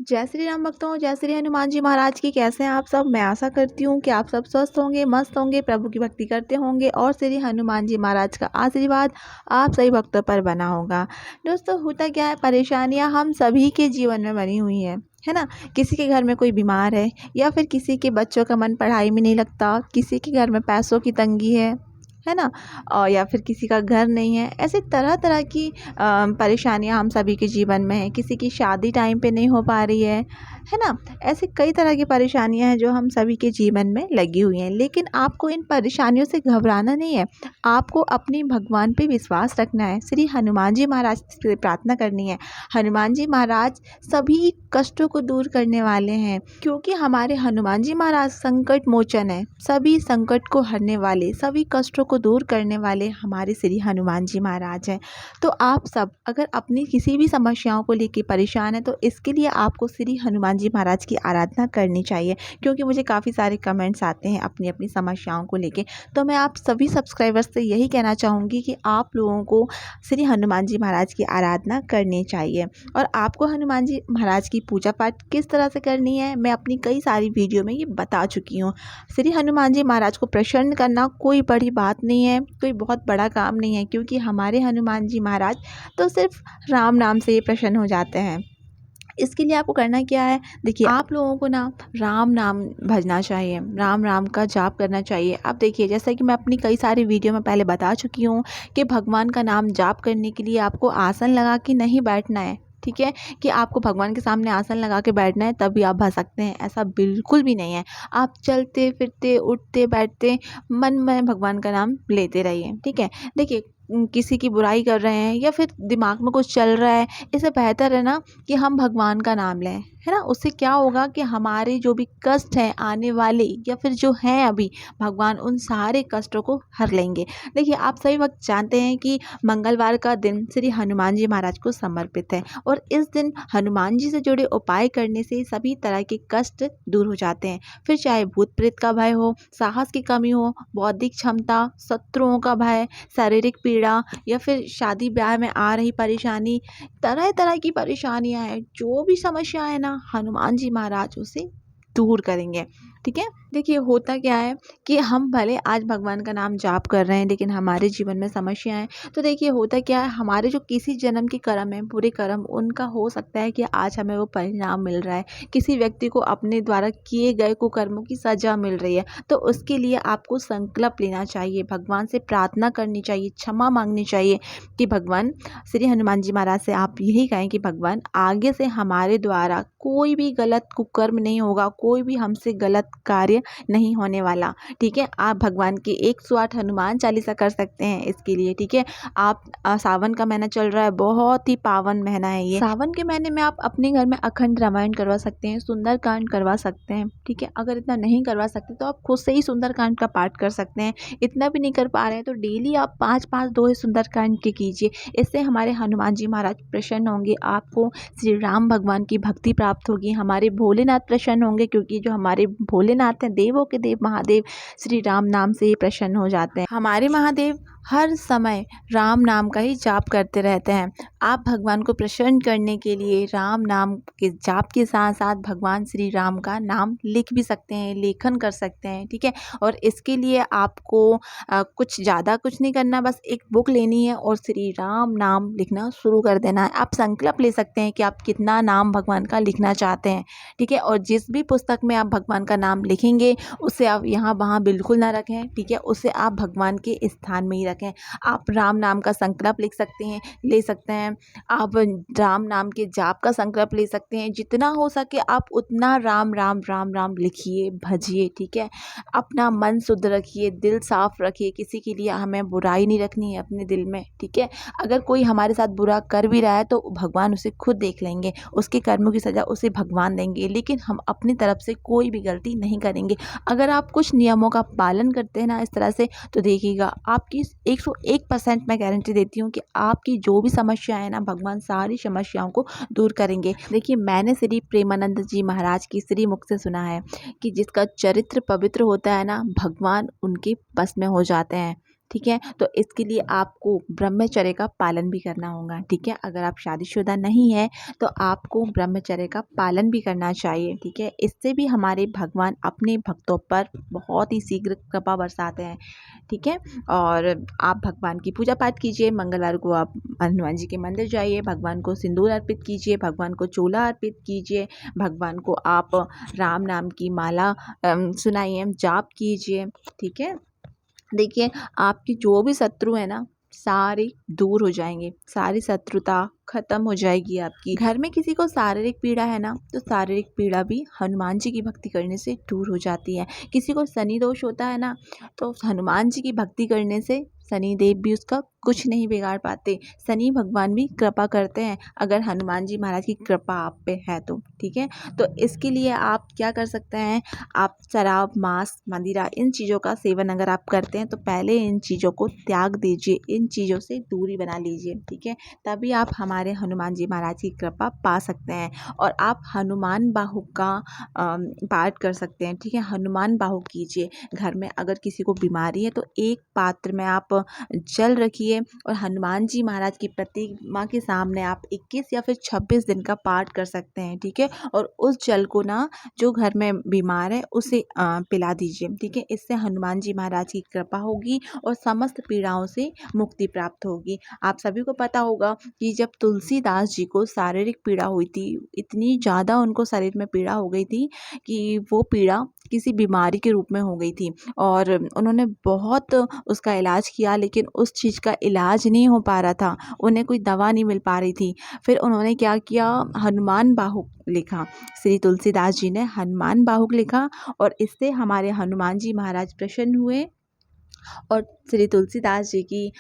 जय श्री राम भक्तों, जय श्री हनुमान जी महाराज की। कैसे हैं आप सब। मैं आशा करती हूँ कि आप सब स्वस्थ होंगे, मस्त होंगे, प्रभु की भक्ति करते होंगे और श्री हनुमान जी महाराज का आशीर्वाद आप सभी भक्तों पर बना होगा। दोस्तों, होता क्या है, परेशानियाँ हम सभी के जीवन में बनी हुई हैं, है ना। किसी के घर में कोई बीमार है, या फिर किसी के बच्चों का मन पढ़ाई में नहीं लगता, किसी के घर में पैसों की तंगी है ना। और या फिर किसी का घर नहीं है। ऐसे तरह तरह की परेशानियां हम सभी के जीवन में है। किसी की शादी टाइम पे नहीं हो पा रही है ना। ऐसे कई तरह की परेशानियां हैं जो हम सभी के जीवन में लगी हुई हैं। लेकिन आपको इन परेशानियों से घबराना नहीं है। आपको अपने भगवान पे विश्वास रखना है। श्री हनुमान जी महाराज से प्रार्थना करनी है। हनुमान जी महाराज सभी कष्टों को दूर करने वाले हैं, क्योंकि हमारे हनुमान जी महाराज संकट मोचन है। सभी संकट को हरने वाले, सभी कष्टों को दूर करने वाले हमारे श्री हनुमान जी महाराज हैं। तो आप सब अगर अपनी किसी भी समस्याओं को लेकर परेशान हैं, तो इसके लिए आपको श्री हनुमान जी महाराज की आराधना करनी चाहिए। क्योंकि मुझे काफ़ी सारे कमेंट्स आते हैं अपनी अपनी समस्याओं को लेके। तो मैं आप सभी सब्सक्राइबर्स से यही कहना चाहूँगी कि आप लोगों को श्री हनुमान जी महाराज की आराधना करनी चाहिए। और आपको हनुमान जी महाराज की पूजा पाठ किस तरह से करनी है, मैं अपनी कई सारी वीडियो में ये बता चुकी हूँ। श्री हनुमान जी महाराज को प्रसन्न करना कोई बड़ी बात नहीं है, कोई बहुत बड़ा काम नहीं है, क्योंकि हमारे हनुमान जी महाराज तो सिर्फ राम नाम से ही प्रसन्न हो जाते हैं। इसके लिए आपको करना क्या है, देखिए, आप लोगों को ना राम नाम भजना चाहिए, राम राम का जाप करना चाहिए। अब देखिए, जैसा कि मैं अपनी कई सारी वीडियो में पहले बता चुकी हूँ कि भगवान का नाम जाप करने के लिए आपको आसन लगा के नहीं बैठना है। ठीक है, कि आपको भगवान के सामने आसन लगा के बैठना है तभी आप भज सकते हैं, ऐसा बिल्कुल भी नहीं है। आप चलते फिरते उठते बैठते मन में भगवान का नाम लेते रहिए। ठीक है, देखिए, किसी की बुराई कर रहे हैं या फिर दिमाग में कुछ चल रहा है, इससे बेहतर है ना कि हम भगवान का नाम लें, है ना। उससे क्या होगा कि हमारे जो भी कष्ट हैं आने वाले या फिर जो हैं अभी, भगवान उन सारे कष्टों को हर लेंगे। देखिए, आप सभी वक्त जानते हैं कि मंगलवार का दिन श्री हनुमान जी महाराज को समर्पित है, और इस दिन हनुमान जी से जुड़े उपाय करने से सभी तरह के कष्ट दूर हो जाते हैं। फिर चाहे भूत प्रेत का भय हो, साहस की कमी हो, बौद्धिक क्षमता, शत्रुओं का भय, शारीरिक पीड़ा, या फिर शादी ब्याह में आ रही परेशानी, तरह तरह की परेशानियां हैं, जो भी समस्या है ना, हनुमान जी महाराज उसे दूर करेंगे। ठीक है, देखिए, होता क्या है कि हम भले आज भगवान का नाम जाप कर रहे हैं, लेकिन हमारे जीवन में समस्या है। तो देखिए, होता क्या है, हमारे जो किसी जन्म के कर्म हैं, बुरे कर्म, उनका हो सकता है कि आज हमें वो परिणाम मिल रहा है। किसी व्यक्ति को अपने द्वारा किए गए कुकर्मों की सजा मिल रही है, तो उसके लिए आपको संकल्प लेना चाहिए, भगवान से प्रार्थना करनी चाहिए, क्षमा मांगनी चाहिए कि भगवान, श्री हनुमान जी महाराज से आप यही कहें कि भगवान, आगे से हमारे द्वारा कोई भी गलत कुकर्म नहीं होगा, कोई भी हमसे गलत कार्य नहीं होने वाला। ठीक है, आप भगवान की 108 हनुमान चालीसा कर सकते हैं इसके लिए। ठीक है, आप सावन का महीना चल रहा है, बहुत ही पावन महीना है ये। सावन के महीने में आप अपने घर में अखंड रामायण करवा सकते हैं, सुंदरकांड करवा सकते हैं। ठीक है, अगर इतना नहीं करवा सकते तो आप खुद से ही सुंदरकांड का पाठ कर सकते हैं। इतना भी नहीं कर पा रहे हैं तो डेली आप 5-5 दोहे सुंदरकांड के कीजिए। इससे हमारे हनुमान जी महाराज प्रसन्न होंगे, आपको श्री राम भगवान की भक्ति प्राप्त होगी, हमारे भोलेनाथ प्रसन्न होंगे, क्योंकि जो हमारे भोलेनाथ हैं, देवों के देव महादेव, श्री राम नाम से ही प्रसन्न हो जाते हैं। हमारे महादेव हर समय राम नाम का ही जाप करते रहते हैं। आप भगवान को प्रसन्न करने के लिए राम नाम के जाप के साथ साथ भगवान श्री राम का नाम लिख भी सकते हैं, लेखन कर सकते हैं। ठीक है, और इसके लिए आपको कुछ ज़्यादा कुछ नहीं करना, बस एक बुक लेनी है और श्री राम नाम लिखना शुरू कर देना है। आप संकल्प ले सकते हैं कि आप कितना नाम भगवान का लिखना चाहते हैं। ठीक है, और जिस भी पुस्तक में आप भगवान का नाम लिखेंगे, उसे आप यहाँ वहाँ बिल्कुल ना रखें। ठीक है, उसे आप भगवान के स्थान में ही रखें। आप राम नाम का संकल्प लिख सकते हैं, ले सकते हैं। आप राम नाम के जाप का संकल्प ले सकते हैं। जितना हो सके आप उतना राम राम राम राम लिखिए, भजिए। ठीक है, अपना मन शुद्ध रखिए, दिल साफ रखिए, किसी के लिए हमें बुराई नहीं रखनी है अपने दिल में। ठीक है, अगर कोई हमारे साथ बुरा कर भी रहा है तो भगवान उसे खुद देख लेंगे, उसके कर्मों की सजा उसे भगवान देंगे, लेकिन हम अपनी तरफ से कोई भी गलती नहीं करेंगे। अगर आप कुछ नियमों का पालन करते हैं ना इस तरह से, तो देखिएगा आपकी 101% मैं गारंटी देती हूँ कि आपकी जो भी समस्या है ना, भगवान सारी समस्याओं को दूर करेंगे। देखिए, मैंने श्री प्रेमानंद जी महाराज की श्री मुख से सुना है कि जिसका चरित्र पवित्र होता है ना, भगवान उनके बस में हो जाते हैं। ठीक है। तो इसके लिए आपको ब्रह्मचर्य का पालन भी करना होगा, ठीक है। अगर आप शादीशुदा नहीं है तो आपको ब्रह्मचर्य का पालन भी करना चाहिए, ठीक है। इससे भी हमारे भगवान अपने भक्तों पर बहुत ही शीघ्र कृपा बरसाते हैं, ठीक है। और आप भगवान की पूजा पाठ कीजिए। मंगलवार को आप हनुमान जी के मंदिर जाइए, भगवान को सिंदूर अर्पित कीजिए, भगवान को चोला अर्पित कीजिए, भगवान को आप राम नाम की माला सुनाइए, जाप कीजिए, ठीक है। देखिए, आपकी जो भी शत्रु है ना, सारे दूर हो जाएंगे, सारी शत्रुता खत्म हो जाएगी आपकी। घर में किसी को शारीरिक पीड़ा है ना, तो शारीरिक पीड़ा भी हनुमान जी की भक्ति करने से दूर हो जाती है। किसी को शनि दोष होता है ना, तो हनुमान जी की भक्ति करने से शनि देव भी उसका कुछ नहीं बिगाड़ पाते। शनि भगवान भी कृपा करते हैं अगर हनुमान जी महाराज की कृपा आप पे है तो, ठीक है। तो इसके लिए आप क्या कर सकते हैं, आप शराब, मांस, मदिरा इन चीज़ों का सेवन अगर आप करते हैं तो पहले इन चीज़ों को त्याग दीजिए, इन चीज़ों से दूरी बना लीजिए, ठीक है। तभी आप हमारे हनुमान जी महाराज की कृपा पा सकते हैं। और आप हनुमान बाहु का पाठ कर सकते हैं, ठीक है। हनुमान बाहु कीजिए। घर में अगर किसी को बीमारी है तो एक पात्र में आप जल रखिए और हनुमान जी महाराज की प्रतिमा के सामने आप 21 या फिर 26 दिन का पाठ कर सकते हैं, ठीक है। और उस जल को ना, जो घर में बीमार है उसे पिला दीजिए, ठीक है। इससे हनुमान जी महाराज की कृपा होगी और समस्त पीड़ाओं से मुक्ति प्राप्त होगी। आप सभी को पता होगा कि जब तुलसीदास जी को शारीरिक पीड़ा हुई थी, इतनी ज़्यादा उनको शरीर में पीड़ा हो गई थी कि वो पीड़ा किसी बीमारी के रूप में हो गई थी और उन्होंने बहुत उसका इलाज किया, लेकिन उस चीज़ का इलाज नहीं हो पा रहा था, उन्हें कोई दवा नहीं मिल पा रही थी। फिर उन्होंने क्या किया, हनुमान बाहुक लिखा। श्री तुलसीदास जी ने हनुमान बाहुक लिखा और इससे हमारे हनुमान जी महाराज प्रसन्न हुए और श्री तुलसीदास जी की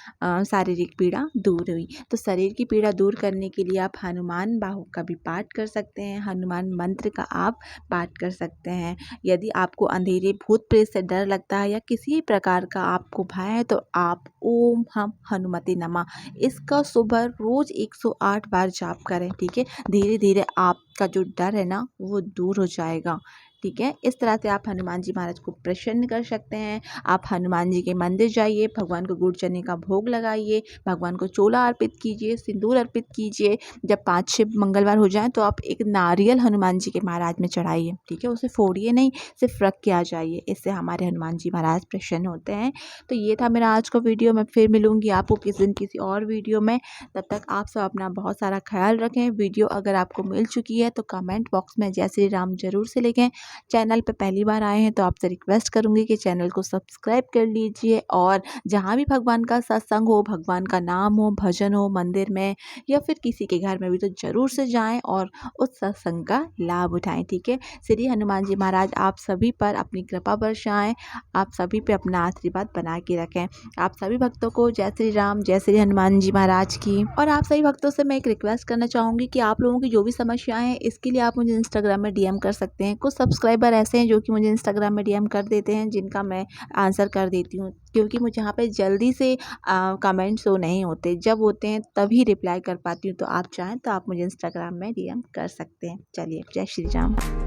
शारीरिक पीड़ा दूर हुई। तो शरीर की पीड़ा दूर करने के लिए आप हनुमान बाहु का भी पाठ कर सकते हैं, हनुमान मंत्र का आप पाठ कर सकते हैं। यदि आपको अंधेरे भूत प्रेत से डर लगता है या किसी प्रकार का आपको भय है तो आप ओम हम हनुमते नमः इसका सुबह रोज 108 बार जाप करें, ठीक है। धीरे धीरे आपका जो डर है ना वो दूर हो जाएगा, ठीक है। इस तरह से आप हनुमान जी महाराज को प्रसन्न कर सकते हैं। आप हनुमान जी के मंदिर जाइए, भगवान को गुड़ चने का भोग लगाइए, भगवान को चोला अर्पित कीजिए, सिंदूर अर्पित कीजिए। जब 5-6 मंगलवार हो जाएं तो आप एक नारियल हनुमान जी के महाराज में चढ़ाइए, ठीक है। उसे फोड़िए नहीं, सिर्फ रख के आ जाइए, इससे हमारे हनुमान जी महाराज प्रसन्न होते हैं। तो ये था मेरा आज का वीडियो। मैं फिर मिलूँगी आपको किसी दिन किसी और वीडियो में। तब तक आप सब अपना बहुत सारा ख्याल रखें। वीडियो अगर आपको मिल चुकी है तो कमेंट बॉक्स में जय श्री राम जरूर से लिखें। चैनल पे पहली बार आए हैं तो आपसे रिक्वेस्ट करूंगी कि चैनल को सब्सक्राइब कर लीजिए और जहाँ भी भगवान का सत्संग हो, भगवान का नाम हो, भजन हो, मंदिर में या फिर किसी के घर में भी, तो ज़रूर से जाएं और उस सत्संग का लाभ उठाएं, ठीक है। श्री हनुमान जी महाराज आप सभी पर अपनी कृपा बरसाएं, आप सभी पे अपना आशीर्वाद बना के रखें। आप सभी भक्तों को जय श्री राम, जय श्री हनुमान जी महाराज की। और आप सभी भक्तों से मैं एक रिक्वेस्ट करना चाहूँगी कि आप लोगों की जो भी समस्याएं हैं इसके लिए आप मुझे इंस्टाग्राम में डीएम कर सकते हैं। कुछ सब्सक्राइबर ऐसे हैं जो कि मुझे इंस्टाग्राम में डीएम कर देते हैं, जिनका मैं आंसर कर देती हूँ, क्योंकि मुझे यहाँ पे जल्दी से कमेंट शो नहीं होते, जब होते हैं तभी रिप्लाई कर पाती हूँ। तो आप चाहें तो आप मुझे इंस्टाग्राम में डीएम कर सकते हैं। चलिए, जय श्री राम।